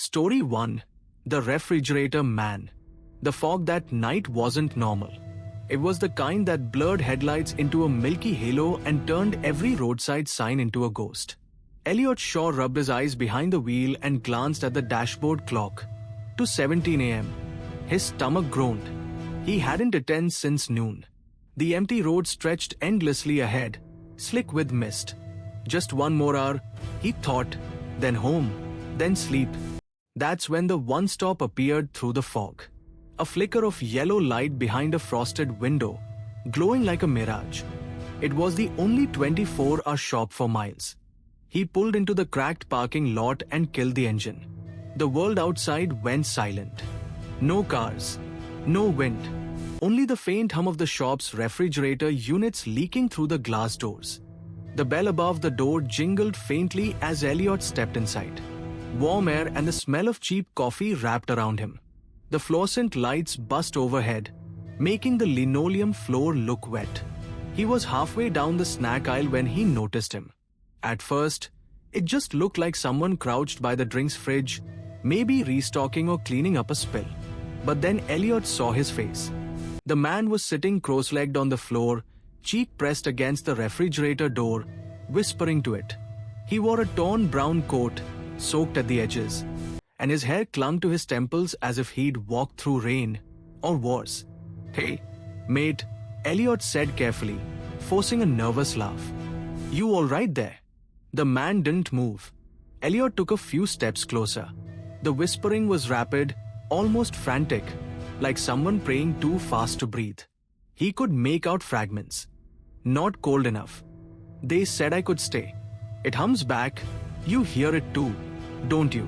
Story 1. The Refrigerator Man. The fog that night wasn't normal. It was the kind that blurred headlights into a milky halo and turned every roadside sign into a ghost. Elliot Shaw rubbed his eyes behind the wheel and glanced at the dashboard clock. 2:17 a.m. His stomach groaned. He hadn't eaten since noon. The empty road stretched endlessly ahead, slick with mist. Just one more hour, he thought, then home, then sleep. That's when the one stop appeared through the fog. A flicker of yellow light behind a frosted window, glowing like a mirage. It was the only 24-hour shop for miles. He pulled into the cracked parking lot and killed the engine. The world outside went silent. No cars, no wind, only the faint hum of the shop's refrigerator units leaking through the glass doors. The bell above the door jingled faintly as Elliot stepped inside. Warm air and the smell of cheap coffee wrapped around him. The fluorescent lights buzzed overhead, making the linoleum floor look wet. He was halfway down the snack aisle when he noticed him. At first, it just looked like someone crouched by the drinks fridge, maybe restocking or cleaning up a spill. But then Elliot saw his face. The man was sitting cross-legged on the floor, cheek pressed against the refrigerator door, whispering to it. He wore a torn brown coat, soaked at the edges, and his hair clung to his temples as if he'd walked through rain, or worse. "Hey, mate," Elliot said carefully, forcing a nervous laugh. "You all right there?" The man didn't move. Elliot took a few steps closer. The whispering was rapid, almost frantic, like someone praying too fast to breathe. He could make out fragments. "Not cold enough. They said I could stay. It hums back. You hear it too, don't you?"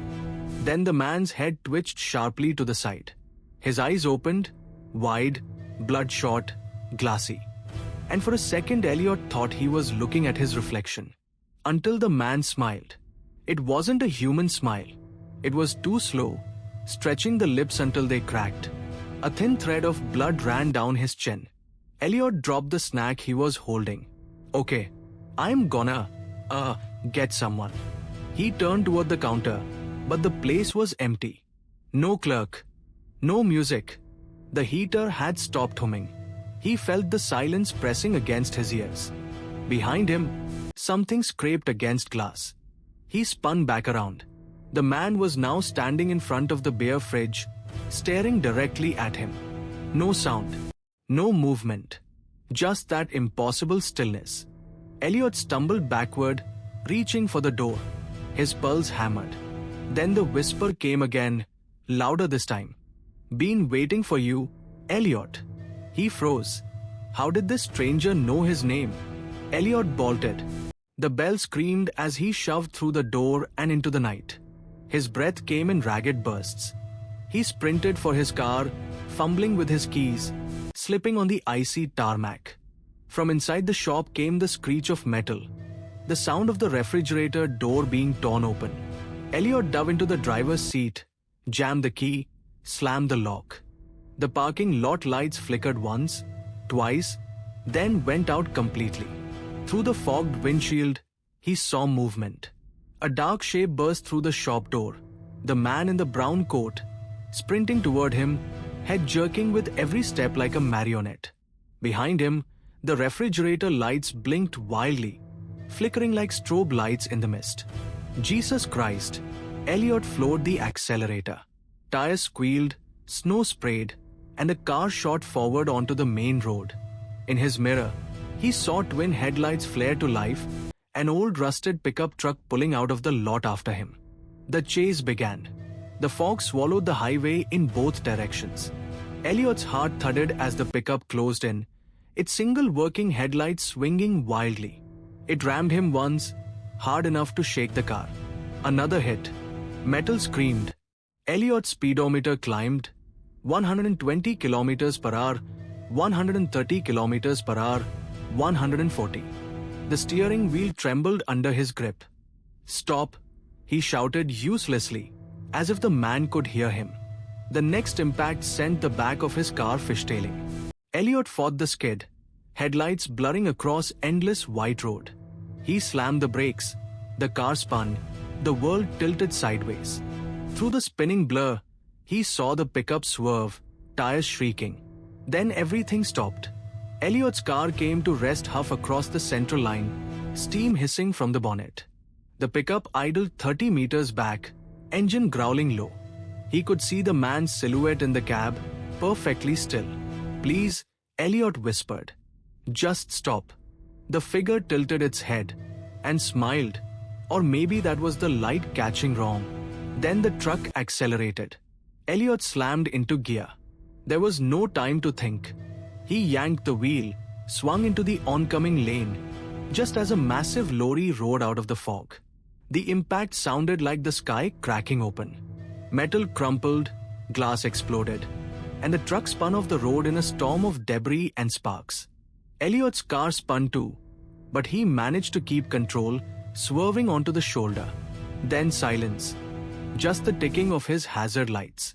Then the man's head twitched sharply to the side. His eyes opened, wide, bloodshot, glassy. And for a second Elliot thought he was looking at his reflection. Until the man smiled. It wasn't a human smile. It was too slow, stretching the lips until they cracked. A thin thread of blood ran down his chin. Elliot dropped the snack he was holding. "Okay, I'm gonna, get someone." He turned toward the counter, but the place was empty. No clerk, no music. The heater had stopped humming. He felt the silence pressing against his ears. Behind him, something scraped against glass. He spun back around. The man was now standing in front of the bare fridge, staring directly at him. No sound, no movement, just that impossible stillness. Elliot stumbled backward, reaching for the door. His pulse hammered. Then the whisper came again, louder this time. "Been waiting for you, Elliot." He froze. How did this stranger know his name? Elliot bolted. The bell screamed as he shoved through the door and into the night. His breath came in ragged bursts. He sprinted for his car, fumbling with his keys, slipping on the icy tarmac. From inside the shop came the screech of metal, the sound of the refrigerator door being torn open. Elliot dove into the driver's seat, jammed the key, slammed the lock. The parking lot lights flickered once, twice, then went out completely. Through the fogged windshield, he saw movement. A dark shape burst through the shop door. The man in the brown coat, sprinting toward him, head jerking with every step like a marionette. Behind him, the refrigerator lights blinked wildly, flickering like strobe lights in the mist. Jesus Christ! Elliot floored the accelerator. Tires squealed, snow sprayed, and the car shot forward onto the main road. In his mirror, he saw twin headlights flare to life, an old rusted pickup truck pulling out of the lot after him. The chase began. The fog swallowed the highway in both directions. Elliot's heart thudded as the pickup closed in, its single working headlight swinging wildly. It rammed him once, hard enough to shake the car. Another hit. Metal screamed. Elliot's speedometer climbed. 120 kilometers per hour, 130 kilometers per hour, 140. The steering wheel trembled under his grip. "Stop!" he shouted uselessly, as if the man could hear him. The next impact sent the back of his car fishtailing. Elliot fought the skid, headlights blurring across endless white road. He slammed the brakes. The car spun. The world tilted sideways. Through the spinning blur, he saw the pickup swerve, tires shrieking. Then everything stopped. Elliot's car came to rest half across the central line, steam hissing from the bonnet. The pickup idled 30 meters back, engine growling low. He could see the man's silhouette in the cab, perfectly still. "Please," Elliot whispered. "Just stop." The figure tilted its head and smiled, or maybe that was the light catching wrong. Then the truck accelerated. Elliot slammed into gear. There was no time to think. He yanked the wheel, swung into the oncoming lane, just as a massive lorry roared out of the fog. The impact sounded like the sky cracking open. Metal crumpled, glass exploded, and the truck spun off the road in a storm of debris and sparks. Elliot's car spun too, but he managed to keep control, swerving onto the shoulder. Then silence, just the ticking of his hazard lights.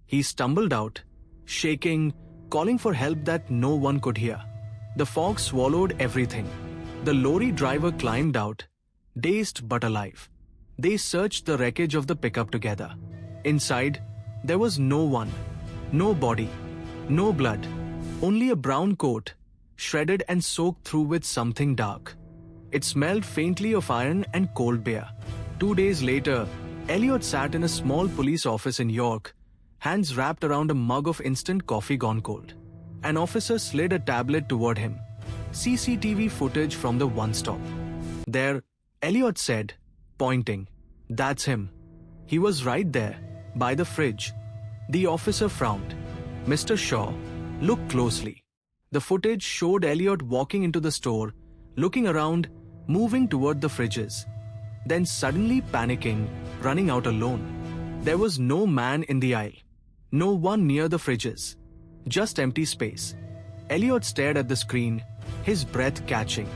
He stumbled out, shaking, calling for help that no one could hear. The fog swallowed everything. The lorry driver climbed out, dazed but alive. They searched the wreckage of the pickup together. Inside, there was no one, no body, no blood, only a brown coat, shredded and soaked through with something dark. It smelled faintly of iron and cold beer. 2 days later, Elliot sat in a small police office in York, hands wrapped around a mug of instant coffee gone cold. An officer slid a tablet toward him. CCTV footage from the one stop. "There," Elliot said, pointing. "That's him." He was right there, by the fridge. The officer frowned. "Mr. Shaw, look closely." The footage showed Elliot walking into the store, looking around, moving toward the fridges. Then suddenly panicking, running out alone. There was no man in the aisle. No one near the fridges. Just empty space. Elliot stared at the screen, his breath catching.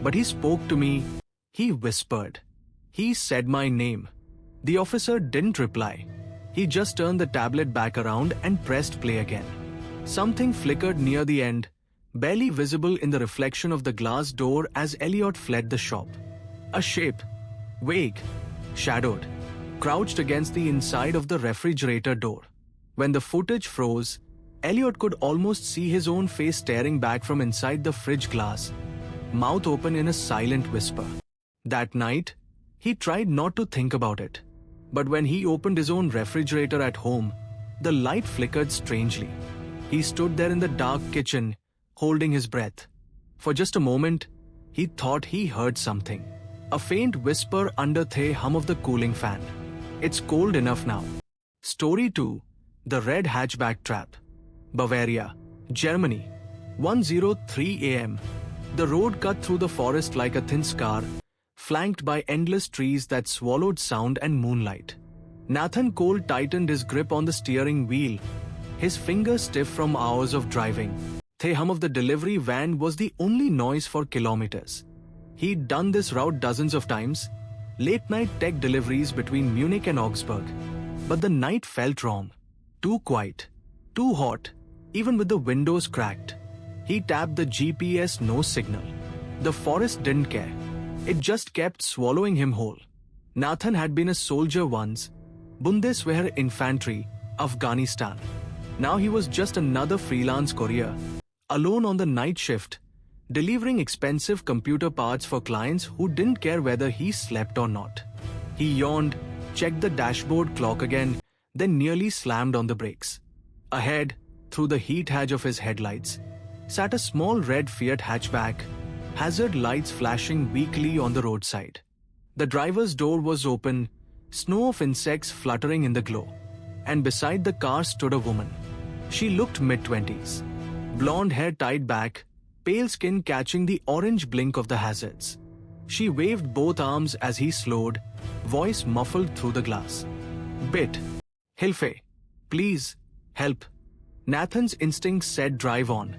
"But he spoke to me," he whispered. "He said my name." The officer didn't reply. He just turned the tablet back around and pressed play again. Something flickered near the end, barely visible in the reflection of the glass door as Elliot fled the shop. A shape, vague, shadowed, crouched against the inside of the refrigerator door. When the footage froze, Elliot could almost see his own face staring back from inside the fridge glass, mouth open in a silent whisper. That night, he tried not to think about it. But when he opened his own refrigerator at home, the light flickered strangely. He stood there in the dark kitchen, holding his breath. For just a moment, he thought he heard something. A faint whisper under the hum of the cooling fan. "It's cold enough now." Story 2. The Red Hatchback Trap. Bavaria, Germany. 1:03 a.m. The road cut through the forest like a thin scar, flanked by endless trees that swallowed sound and moonlight. Nathan Cole tightened his grip on the steering wheel, his fingers stiff from hours of driving. The hum of the delivery van was the only noise for kilometers. He'd done this route dozens of times, late-night tech deliveries between Munich and Augsburg. But the night felt wrong. Too quiet, too hot, even with the windows cracked. He tapped the GPS, no signal. The forest didn't care. It just kept swallowing him whole. Nathan had been a soldier once, Bundeswehr infantry, Afghanistan. Now he was just another freelance courier, alone on the night shift, delivering expensive computer parts for clients who didn't care whether he slept or not. He yawned, checked the dashboard clock again, then nearly slammed on the brakes. Ahead, through the heat hatch of his headlights, sat a small red Fiat hatchback, hazard lights flashing weakly on the roadside. The driver's door was open, snow of insects fluttering in the glow. And beside the car stood a woman. She looked mid-20s. Blonde hair tied back, pale skin catching the orange blink of the hazards. She waved both arms as he slowed, voice muffled through the glass. "Bit. Hilfe. Please. Help." Nathan's instinct said drive on.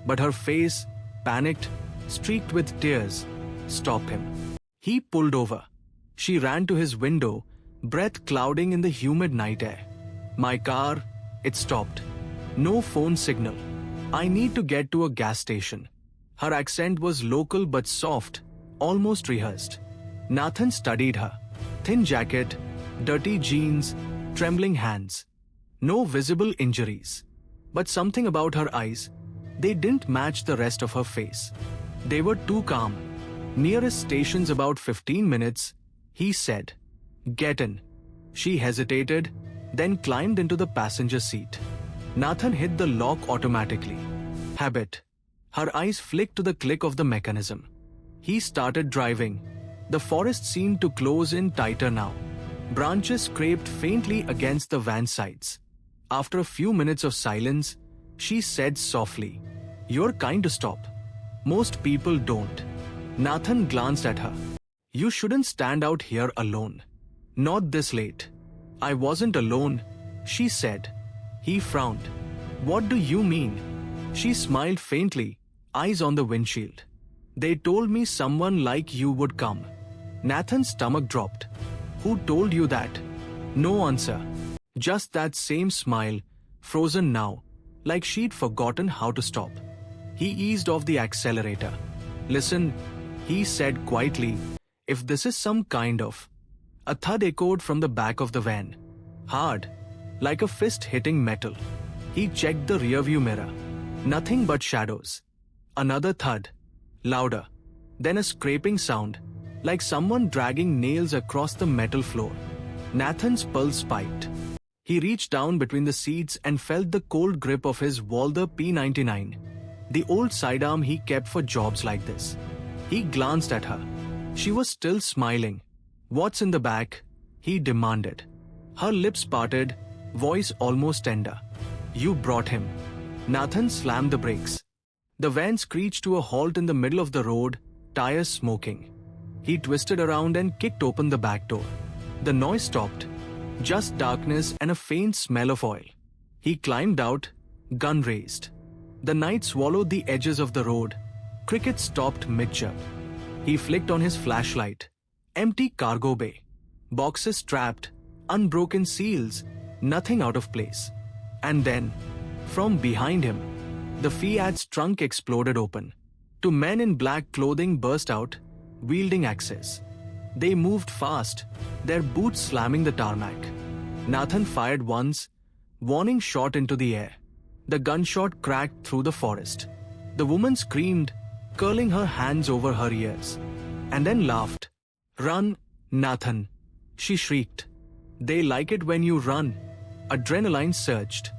But her face, panicked, streaked with tears, stopped him. He pulled over. She ran to his window, breath clouding in the humid night air. "My car," it stopped. "No phone signal. I need to get to a gas station." Her accent was local but soft, almost rehearsed. Nathan studied her. Thin jacket, dirty jeans, trembling hands. No visible injuries. But something about her eyes, they didn't match the rest of her face. They were too calm. Nearest station's about 15 minutes, he said. Get in. She hesitated, then climbed into the passenger seat. Nathan hit the lock automatically. Habit. Her eyes flicked to the click of the mechanism. He started driving. The forest seemed to close in tighter now. Branches scraped faintly against the van's sides. After a few minutes of silence, she said softly, "You're kind to stop. Most people don't." Nathan glanced at her. "You shouldn't stand out here alone. Not this late." "I wasn't alone," she said. He frowned. "What do you mean?" She smiled faintly, eyes on the windshield. "They told me someone like you would come." Nathan's stomach dropped. "Who told you that?" No answer. Just that same smile, frozen now, like she'd forgotten how to stop. He eased off the accelerator. "Listen," he said quietly, "if this is some kind of..." A thud echoed from the back of the van. Hard, like a fist hitting metal. He checked the rearview mirror. Nothing but shadows. Another thud. Louder. Then a scraping sound, like someone dragging nails across the metal floor. Nathan's pulse spiked. He reached down between the seats and felt the cold grip of his Walther P99, the old sidearm he kept for jobs like this. He glanced at her. She was still smiling. "What's in the back?" he demanded. Her lips parted, voice almost tender. "You brought him." Nathan slammed the brakes. The van screeched to a halt in the middle of the road, tires smoking. He twisted around and kicked open the back door. The noise stopped. Just darkness and a faint smell of oil. He climbed out, gun raised. The night swallowed the edges of the road. Cricket stopped mid-chirp. He flicked on his flashlight. Empty cargo bay. Boxes strapped, unbroken seals, nothing out of place. And then, from behind him, the Fiat's trunk exploded open. Two men in black clothing burst out, wielding axes. They moved fast, their boots slamming the tarmac. Nathan fired once, warning shot into the air. The gunshot cracked through the forest. The woman screamed, curling her hands over her ears, and then laughed. "Run, Nathan," she shrieked. "They like it when you run." Adrenaline surged.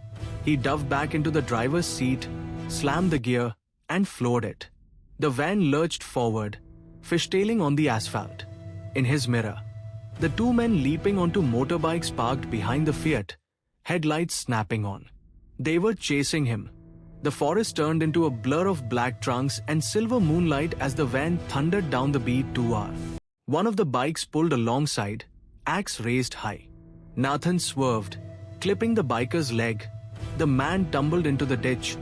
He dove back into the driver's seat, slammed the gear, and floored it. The van lurched forward, fishtailing on the asphalt. In his mirror, the two men leaping onto motorbikes parked behind the Fiat, headlights snapping on. They were chasing him. The forest turned into a blur of black trunks and silver moonlight as the van thundered down the B2R. One of the bikes pulled alongside, axe raised high. Nathan swerved, clipping the biker's leg. The man tumbled into the ditch,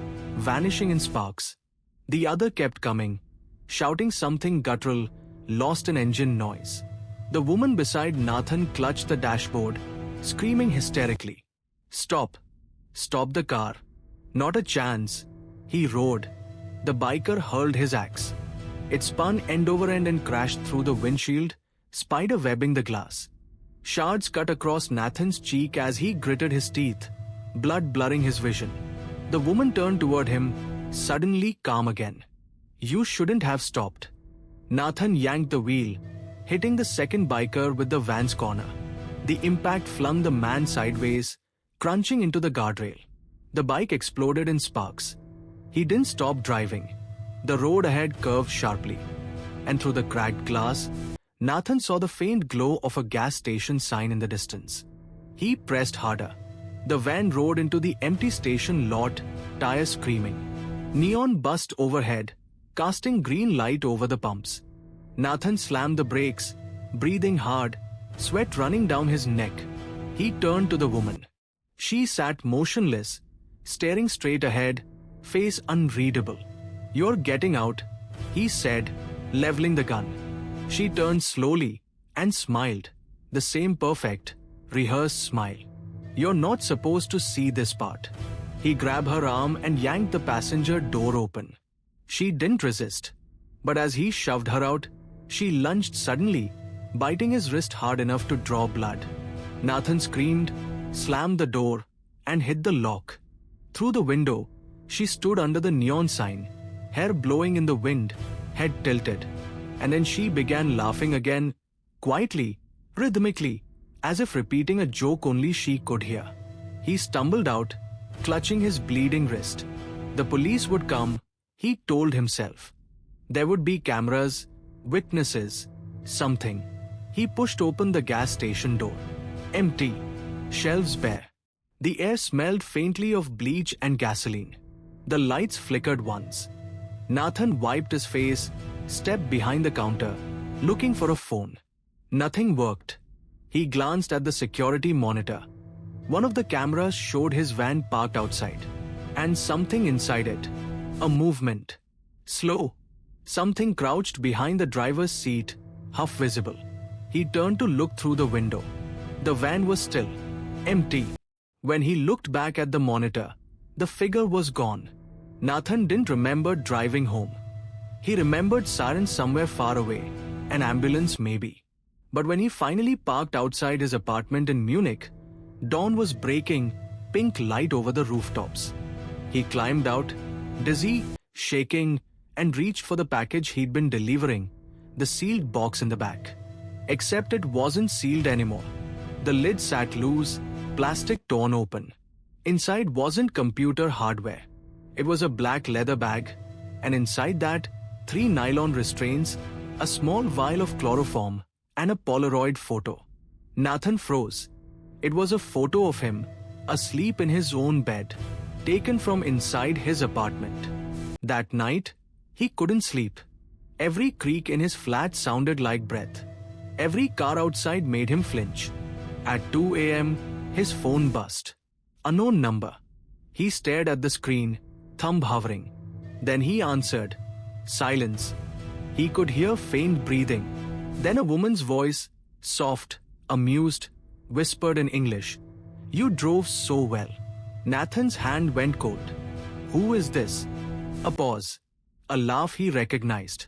vanishing in sparks. The other kept coming, shouting something guttural, lost in engine noise. The woman beside Nathan clutched the dashboard, screaming hysterically. "Stop! Stop the car!" "Not a chance!" he roared. The biker hurled his axe. It spun end over end and crashed through the windshield, spider webbing the glass. Shards cut across Nathan's cheek as he gritted his teeth, blood blurring his vision. The woman turned toward him, suddenly calm again. "You shouldn't have stopped." Nathan yanked the wheel, hitting the second biker with the van's corner. The impact flung the man sideways, crunching into the guardrail. The bike exploded in sparks. He didn't stop driving. The road ahead curved sharply. And through the cracked glass, Nathan saw the faint glow of a gas station sign in the distance. He pressed harder. The van roared into the empty station lot, tires screaming. Neon buzzed overhead, casting green light over the pumps. Nathan slammed the brakes, breathing hard, sweat running down his neck. He turned to the woman. She sat motionless, staring straight ahead, face unreadable. "You're getting out," he said, leveling the gun. She turned slowly and smiled, the same perfect, rehearsed smile. "You're not supposed to see this part." He grabbed her arm and yanked the passenger door open. She didn't resist, but as he shoved her out, she lunged suddenly, biting his wrist hard enough to draw blood. Nathan screamed, slammed the door, and hit the lock. Through the window, she stood under the neon sign, hair blowing in the wind, head tilted. And then she began laughing again, quietly, rhythmically, as if repeating a joke only she could hear. He stumbled out, clutching his bleeding wrist. The police would come, he told himself. There would be cameras, witnesses, something. He pushed open the gas station door. Empty. Shelves bare. The air smelled faintly of bleach and gasoline. The lights flickered once. Nathan wiped his face, stepped behind the counter, looking for a phone. Nothing worked. He glanced at the security monitor. One of the cameras showed his van parked outside. And something inside it. A movement. Slow. Something crouched behind the driver's seat, half visible. He turned to look through the window. The van was still. Empty. When he looked back at the monitor, the figure was gone. Nathan didn't remember driving home. He remembered sirens somewhere far away, an ambulance maybe. But when he finally parked outside his apartment in Munich, dawn was breaking, pink light over the rooftops. He climbed out, dizzy, shaking, and reached for the package he'd been delivering, the sealed box in the back. Except it wasn't sealed anymore. The lid sat loose, plastic torn open. Inside wasn't computer hardware. It was a black leather bag, and inside that, 3 nylon restraints, a small vial of chloroform, and a Polaroid photo. Nathan froze. It was a photo of him, asleep in his own bed, taken from inside his apartment. That night, he couldn't sleep. Every creak in his flat sounded like breath. Every car outside made him flinch. At 2 a.m., his phone buzzed. Unknown number. He stared at the screen, thumb hovering. Then he answered. Silence. He could hear faint breathing. Then a woman's voice, soft, amused, whispered in English. You drove so well. Nathan's hand went cold. Who is this? A pause. A laugh he recognized.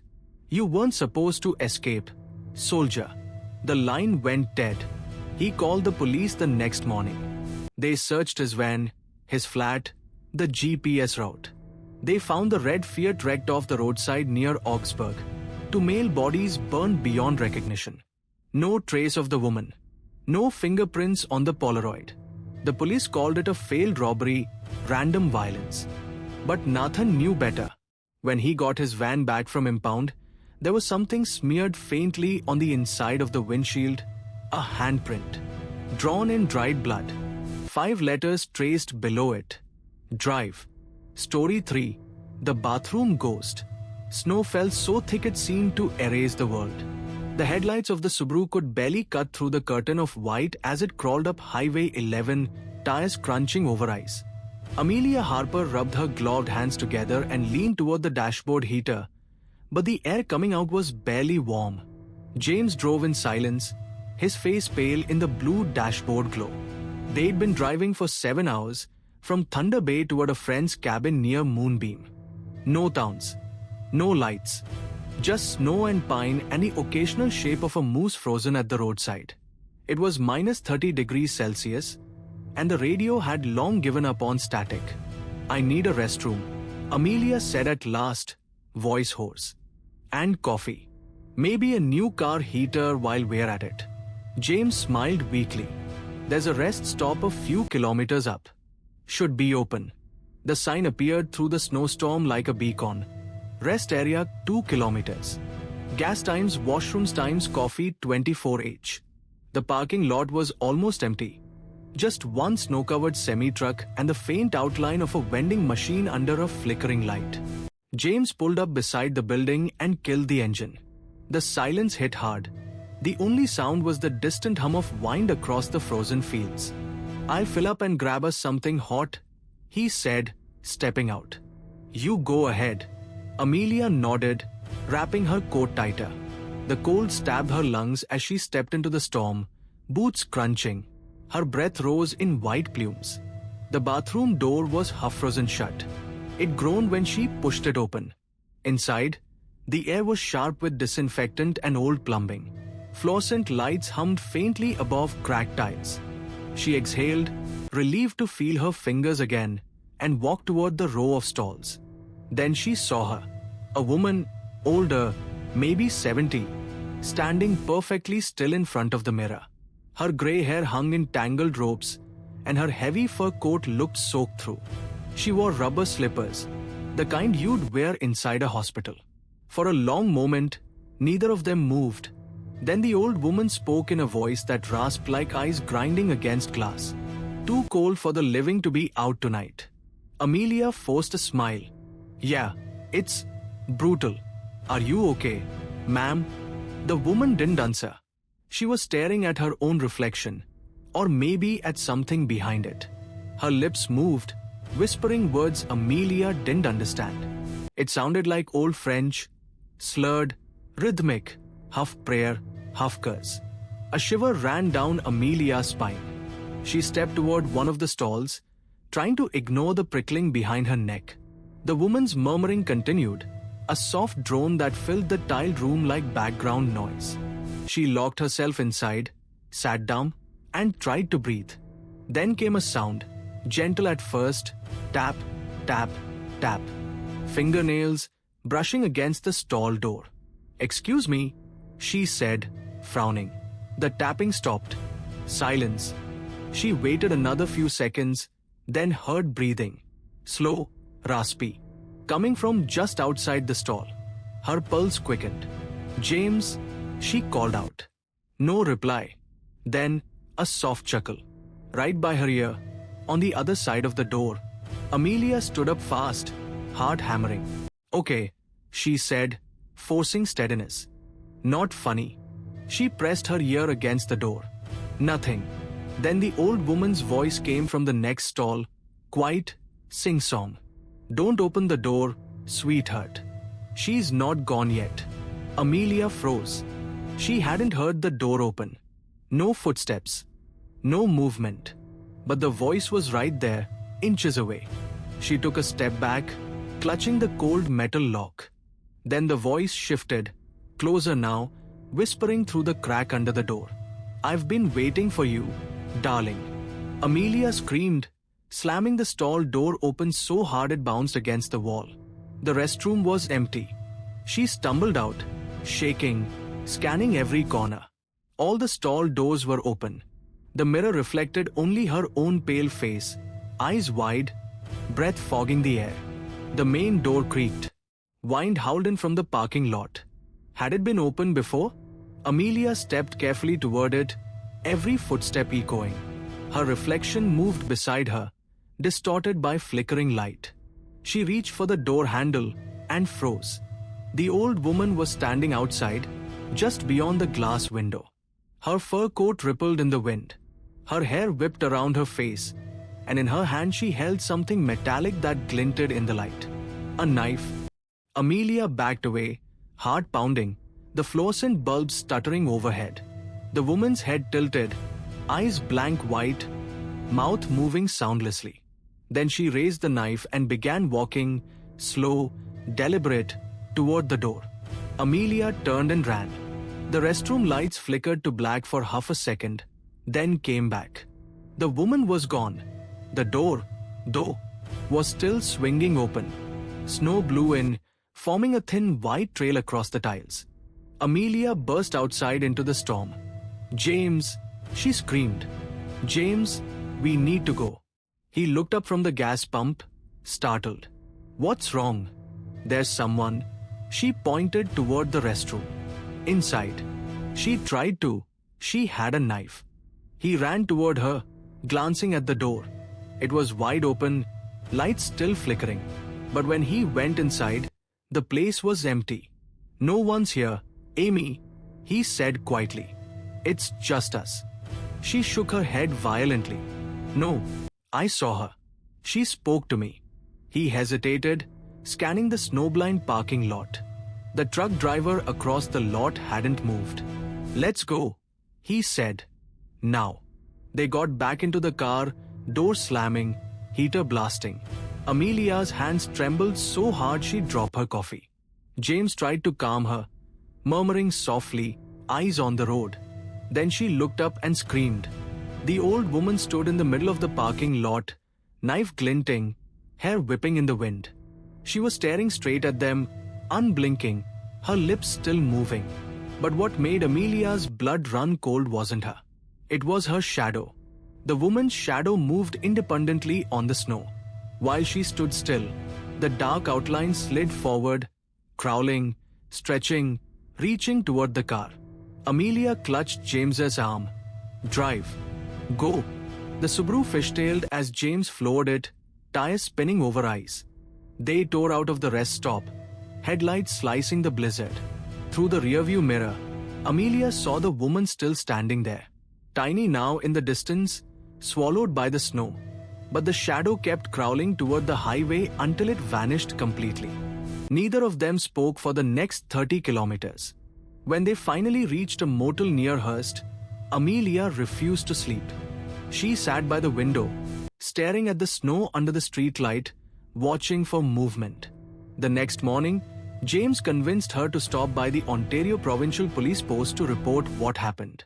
You weren't supposed to escape. Soldier. The line went dead. He called the police the next morning. They searched his van, his flat, the GPS route. They found the red Fiat wrecked off the roadside near Augsburg. 2 male bodies burned beyond recognition. No trace of the woman. No fingerprints on the Polaroid. The police called it a failed robbery, random violence. But Nathan knew better. When he got his van back from impound, there was something smeared faintly on the inside of the windshield, a handprint, drawn in dried blood. 5 letters traced below it. Drive. Story 3. The bathroom ghost. Snow fell so thick it seemed to erase the world. The headlights of the Subaru could barely cut through the curtain of white as it crawled up Highway 11, tires crunching over ice. Amelia Harper rubbed her gloved hands together and leaned toward the dashboard heater, but the air coming out was barely warm. James drove in silence, his face pale in the blue dashboard glow. They'd been driving for 7 hours, from Thunder Bay toward a friend's cabin near Moonbeam. No towns. No lights. Just snow and pine and the occasional shape of a moose frozen at the roadside. It was minus 30 degrees Celsius, and the radio had long given up on static. I need a restroom, Amelia said at last, voice hoarse. And coffee. Maybe a new car heater while we're at it. James smiled weakly. There's a rest stop a few kilometers up. Should be open. The sign appeared through the snowstorm like a beacon. Rest area 2 kilometers. Gas times, washrooms times, coffee 24h. The parking lot was almost empty. Just one snow-covered semi-truck and the faint outline of a vending machine under a flickering light. James pulled up beside the building and killed the engine. The silence hit hard. The only sound was the distant hum of wind across the frozen fields. I'll fill up and grab us something hot, he said, stepping out. You go ahead. Amelia nodded, wrapping her coat tighter. The cold stabbed her lungs as she stepped into the storm, boots crunching. Her breath rose in white plumes. The bathroom door was half-frozen shut. It groaned when she pushed it open. Inside, the air was sharp with disinfectant and old plumbing. Fluorescent lights hummed faintly above cracked tiles. She exhaled, relieved to feel her fingers again, and walked toward the row of stalls. Then she saw her. A woman, older, maybe 70, standing perfectly still in front of the mirror. Her grey hair hung in tangled ropes, and her heavy fur coat looked soaked through. She wore rubber slippers, the kind you'd wear inside a hospital. For a long moment, neither of them moved. Then the old woman spoke in a voice that rasped like ice grinding against glass. Too cold for the living to be out tonight. Amelia forced a smile. Yeah, it's brutal. Are you okay, ma'am? The woman didn't answer. She was staring at her own reflection, or maybe at something behind it. Her lips moved, whispering words Amelia didn't understand. It sounded like old French, slurred, rhythmic, half prayer, half curse. A shiver ran down Amelia's spine. She stepped toward one of the stalls, trying to ignore the prickling behind her neck. The woman's murmuring continued, a soft drone that filled the tiled room like background noise. She locked herself inside, sat down, and tried to breathe. Then came a sound, gentle at first, tap, tap, tap. Fingernails brushing against the stall door. Excuse me, she said, frowning. The tapping stopped. Silence. She waited another few seconds, then heard breathing. Slow, raspy, coming from just outside the stall. Her pulse quickened. James, she called out. No reply. Then, a soft chuckle. Right by her ear, on the other side of the door, Amelia stood up fast, heart hammering. Okay, she said, forcing steadiness. Not funny. She pressed her ear against the door. Nothing. Then the old woman's voice came from the next stall, quiet, sing-song. Don't open the door, sweetheart. She's not gone yet. Amelia froze. She hadn't heard the door open. No footsteps. No movement. But the voice was right there, inches away. She took a step back, clutching the cold metal lock. Then the voice shifted, closer now, whispering through the crack under the door. I've been waiting for you, darling. Amelia screamed, slamming the stall door open so hard it bounced against the wall. The restroom was empty. She stumbled out, shaking, scanning every corner. All the stall doors were open. The mirror reflected only her own pale face, eyes wide, breath fogging the air. The main door creaked. Wind howled in from the parking lot. Had it been open before? Amelia stepped carefully toward it, every footstep echoing. Her reflection moved beside her, distorted by flickering light. She reached for the door handle and froze. The old woman was standing outside, just beyond the glass window. Her fur coat rippled in the wind. Her hair whipped around her face, and in her hand she held something metallic that glinted in the light. A knife. Amelia backed away, heart pounding, the fluorescent bulbs stuttering overhead. The woman's head tilted, eyes blank white, mouth moving soundlessly. Then she raised the knife and began walking, slow, deliberate, toward the door. Amelia turned and ran. The restroom lights flickered to black for half a second, then came back. The woman was gone. The door, though, was still swinging open. Snow blew in, forming a thin white trail across the tiles. Amelia burst outside into the storm. James, she screamed. James, we need to go. He looked up from the gas pump, startled. What's wrong? There's someone. She pointed toward the restroom. Inside. She tried to. She had a knife. He ran toward her, glancing at the door. It was wide open, lights still flickering. But when he went inside, the place was empty. No one's here, Amy, he said quietly. It's just us. She shook her head violently. No, I saw her. She spoke to me. He hesitated, scanning the snowblind parking lot. The truck driver across the lot hadn't moved. Let's go, he said. Now. They got back into the car, door slamming, heater blasting. Amelia's hands trembled so hard she'd drop her coffee. James tried to calm her, murmuring softly, eyes on the road. Then she looked up and screamed. The old woman stood in the middle of the parking lot, knife glinting, hair whipping in the wind. She was staring straight at them, unblinking, her lips still moving. But what made Amelia's blood run cold wasn't her. It was her shadow. The woman's shadow moved independently on the snow. While she stood still, the dark outline slid forward, crawling, stretching, reaching toward the car. Amelia clutched James's arm. Drive. Go. The Subaru fishtailed as James floored it, tires spinning over ice. They tore out of the rest stop, headlights slicing the blizzard. Through the rearview mirror, Amelia saw the woman still standing there, tiny now in the distance, swallowed by the snow. But the shadow kept crawling toward the highway until it vanished completely. Neither of them spoke for the next 30 kilometers. When they finally reached a motel near Hearst, Amelia refused to sleep. She sat by the window, staring at the snow under the streetlight, watching for movement. The next morning, James convinced her to stop by the Ontario Provincial Police Post to report what happened.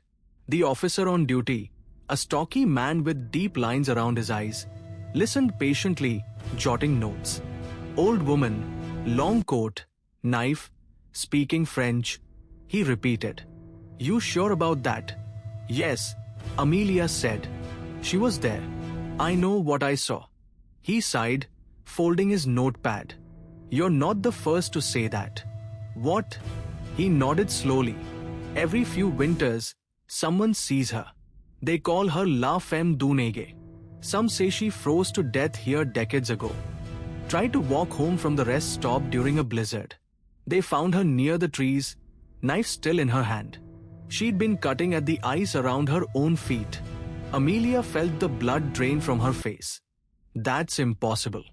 The officer on duty, a stocky man with deep lines around his eyes, listened patiently, jotting notes. Old woman, long coat, knife, speaking French. He repeated. "You sure about that?" "Yes," Amelia said. "She was there. I know what I saw." He sighed, folding his notepad. "You're not the first to say that." "What?" He nodded slowly. "Every few winters, someone sees her. They call her La Femme du Neige. Some say she froze to death here decades ago. Tried to walk home from the rest stop during a blizzard. They found her near the trees, knife still in her hand. She'd been cutting at the ice around her own feet." Amelia felt the blood drain from her face. "That's impossible."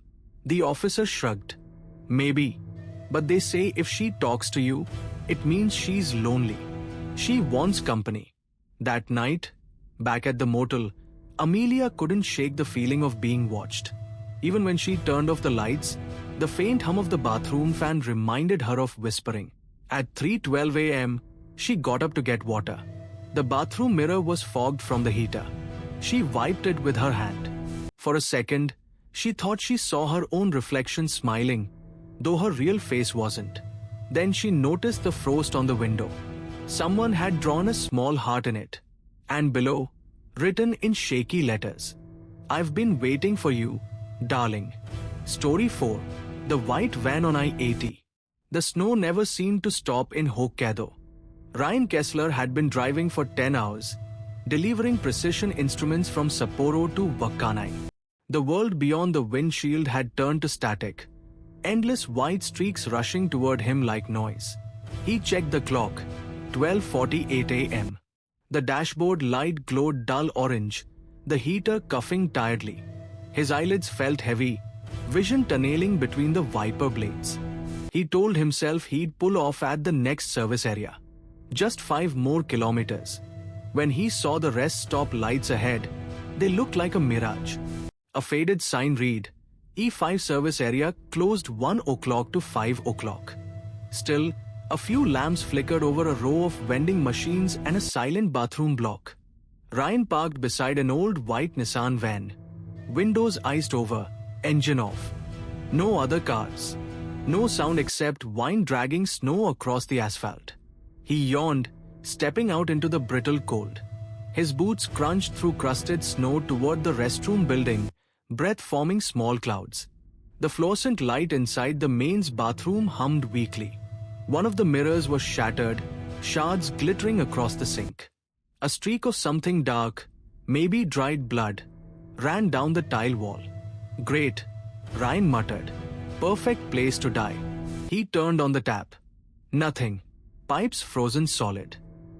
The officer shrugged. "Maybe. But they say if she talks to you, it means she's lonely. She wants company." That night, back at the motel, Amelia couldn't shake the feeling of being watched. Even when she turned off the lights, the faint hum of the bathroom fan reminded her of whispering. At 3:12 a.m., she got up to get water. The bathroom mirror was fogged from the heater. She wiped it with her hand. For a second, she thought she saw her own reflection smiling, though her real face wasn't. Then she noticed the frost on the window. Someone had drawn a small heart in it. And below, written in shaky letters, "I've been waiting for you, darling." Story 4. The White Van on I-80. The snow never seemed to stop in Hokkaido. Ryan Kessler had been driving for 10 hours, delivering precision instruments from Sapporo to Wakkanai. The world beyond the windshield had turned to static, endless white streaks rushing toward him like noise. He checked the clock, 12:48 a.m. The dashboard light glowed dull orange, the heater coughing tiredly. His eyelids felt heavy, vision tunneling between the wiper blades. He told himself he'd pull off at the next service area. Just 5 more kilometers. When he saw the rest stop lights ahead, they looked like a mirage. A faded sign read, E5 service area closed 1 o'clock to 5 o'clock. Still, a few lamps flickered over a row of vending machines and a silent bathroom block. Ryan parked beside an old white Nissan van. Windows iced over, engine off. No other cars. No sound except wind dragging snow across the asphalt. He yawned, stepping out into the brittle cold. His boots crunched through crusted snow toward the restroom building, breath forming small clouds. The fluorescent light inside the mains bathroom hummed weakly. One of the mirrors was shattered, shards glittering across the sink. A streak of something dark, maybe dried blood, ran down the tile wall. "Great," Ryan muttered. "Perfect place to die." He turned on the tap. Nothing. Pipes frozen solid.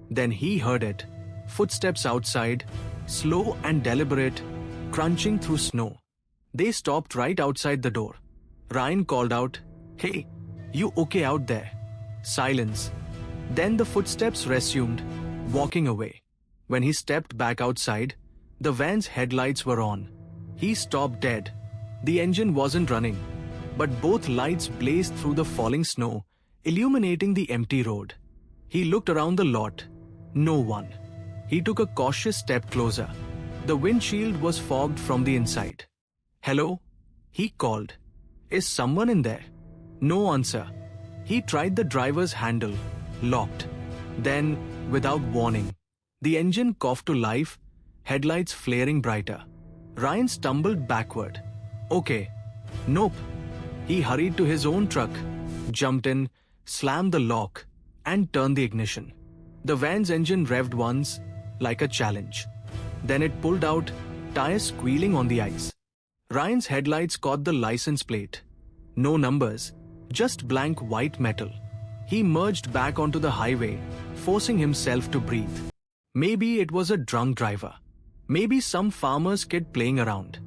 Then he heard it. Footsteps outside, slow and deliberate, crunching through snow. They stopped right outside the door. Ryan called out, "Hey, you okay out there?" Silence. Then the footsteps resumed, walking away. When he stepped back outside, the van's headlights were on. He stopped dead. The engine wasn't running, but both lights blazed through the falling snow, illuminating the empty road. He looked around the lot. No one. He took a cautious step closer. The windshield was fogged from the inside. "Hello?" he called. "Is someone in there?" No answer. He tried the driver's handle, locked. Then, without warning, the engine coughed to life, headlights flaring brighter. Ryan stumbled backward. "Okay." "Nope." He hurried to his own truck, jumped in, slammed the lock, and turned the ignition. The van's engine revved once, like a challenge. Then it pulled out, tires squealing on the ice. Ryan's headlights caught the license plate. No numbers, just blank white metal. He merged back onto the highway, forcing himself to breathe. Maybe it was a drunk driver. Maybe some farmer's kid playing around.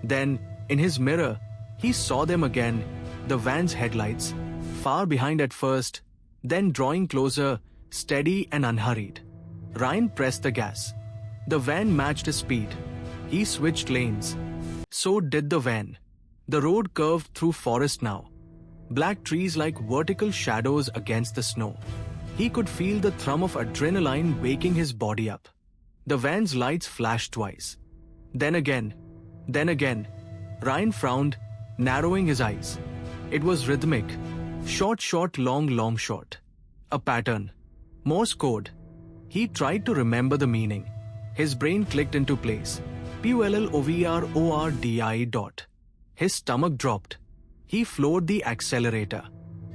Then, in his mirror, he saw them again, the van's headlights, far behind at first, then drawing closer, steady and unhurried. Ryan pressed the gas. The van matched his speed. He switched lanes. So did the van. The road curved through forest now. Black trees like vertical shadows against the snow. He could feel the thrum of adrenaline waking his body up. The van's lights flashed twice. Then again. Then again. Ryan frowned, narrowing his eyes. It was rhythmic. Short, short, long, long, short. A pattern. Morse code. He tried to remember the meaning. His brain clicked into place. PULLOVRORDI dot. His stomach dropped. He floored the accelerator.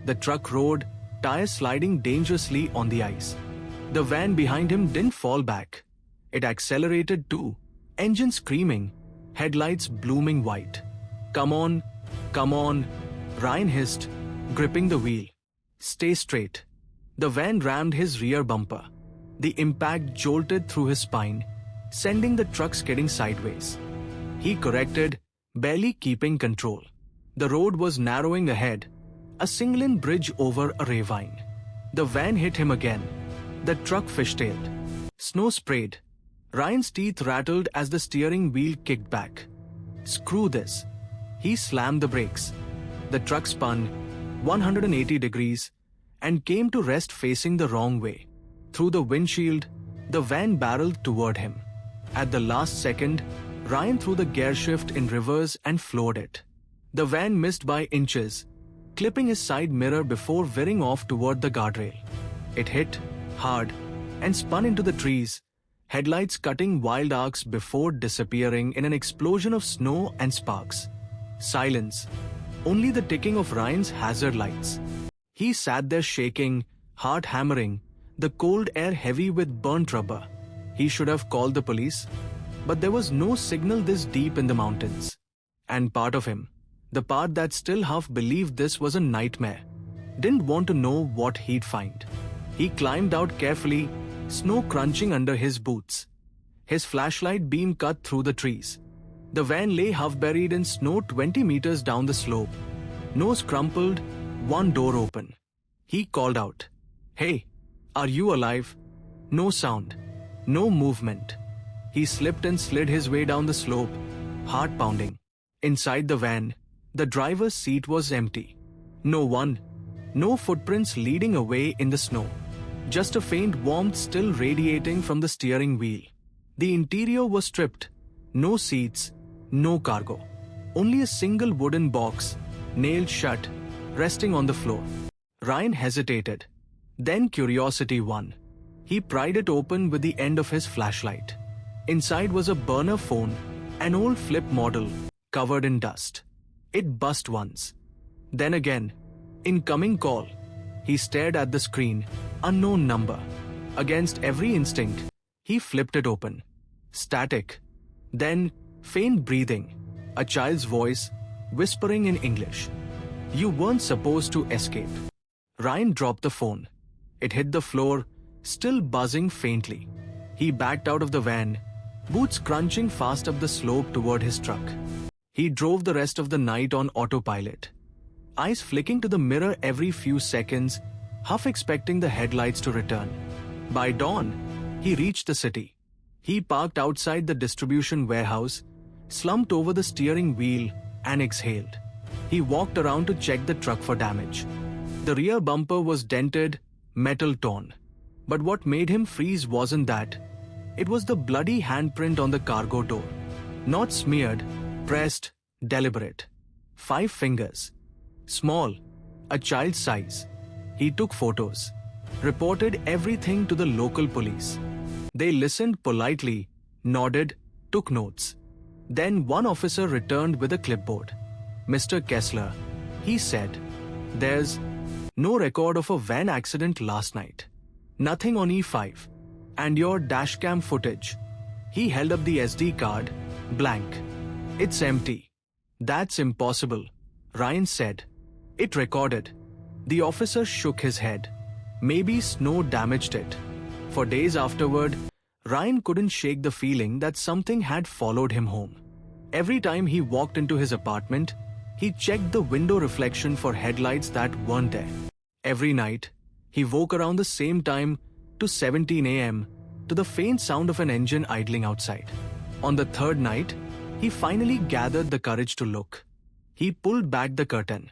The truck roared, tires sliding dangerously on the ice. The van behind him didn't fall back. It accelerated too, engine screaming, headlights blooming white. "Come on, come on," Ryan hissed, gripping the wheel. "Stay straight." The van rammed his rear bumper. The impact jolted through his spine, sending the truck skidding sideways. He corrected, barely keeping control. The road was narrowing ahead, a single-lane bridge over a ravine. The van hit him again. The truck fishtailed. Snow sprayed. Ryan's teeth rattled as the steering wheel kicked back. "Screw this." He slammed the brakes. The truck spun 180 degrees and came to rest facing the wrong way. Through the windshield, the van barreled toward him. At the last second, Ryan threw the gear shift in reverse and floored it. The van missed by inches, clipping his side mirror before veering off toward the guardrail. It hit hard and spun into the trees, headlights cutting wild arcs before disappearing in an explosion of snow and sparks. Silence. Only the ticking of Ryan's hazard lights. He sat there shaking, heart hammering, the cold air heavy with burnt rubber. He should have called the police, but there was no signal this deep in the mountains. And part of him, the part that still half believed this was a nightmare, didn't want to know what he'd find. He climbed out carefully, snow crunching under his boots. His flashlight beam cut through the trees. The van lay half-buried in snow 20 meters down the slope. Nose crumpled, one door open. He called out, "Hey, are you alive?" No sound, no movement. He slipped and slid his way down the slope, heart pounding. Inside the van, the driver's seat was empty. No one, no footprints leading away in the snow. Just a faint warmth still radiating from the steering wheel. The interior was stripped, no seats, no cargo. Only a single wooden box, nailed shut, resting on the floor. Ryan hesitated. Then curiosity won. He pried it open with the end of his flashlight. Inside was a burner phone, an old flip model, covered in dust. It buzzed once. Then again. Incoming call. He stared at the screen. Unknown number. Against every instinct, he flipped it open. Static. Then, faint breathing. A child's voice, whispering in English. "You weren't supposed to escape." Ryan dropped the phone. It hit the floor, still buzzing faintly. He backed out of the van, boots crunching fast up the slope toward his truck. He drove the rest of the night on autopilot. Eyes flicking to the mirror every few seconds, half expecting the headlights to return. By dawn, he reached the city. He parked outside the distribution warehouse, slumped over the steering wheel, and exhaled. He walked around to check the truck for damage. The rear bumper was dented, metal torn. But what made him freeze wasn't that. It was the bloody handprint on the cargo door. Not smeared, pressed, deliberate. 5 fingers. Small, a child's size. He took photos. Reported everything to the local police. They listened politely, nodded, took notes. Then one officer returned with a clipboard. "Mr. Kessler," he said, "there's no record of a van accident last night. Nothing on E5. And your dashcam footage." He held up the SD card, blank. "It's empty." "That's impossible," Ryan said. "It recorded." The officer shook his head. Maybe snow damaged it. For days afterward, Ryan couldn't shake the feeling that something had followed him home. Every time he walked into his apartment, he checked the window reflection for headlights that weren't there. Every night, he woke around the same time to 17 a.m. to the faint sound of an engine idling outside. On the third night, he finally gathered the courage to look. He pulled back the curtain.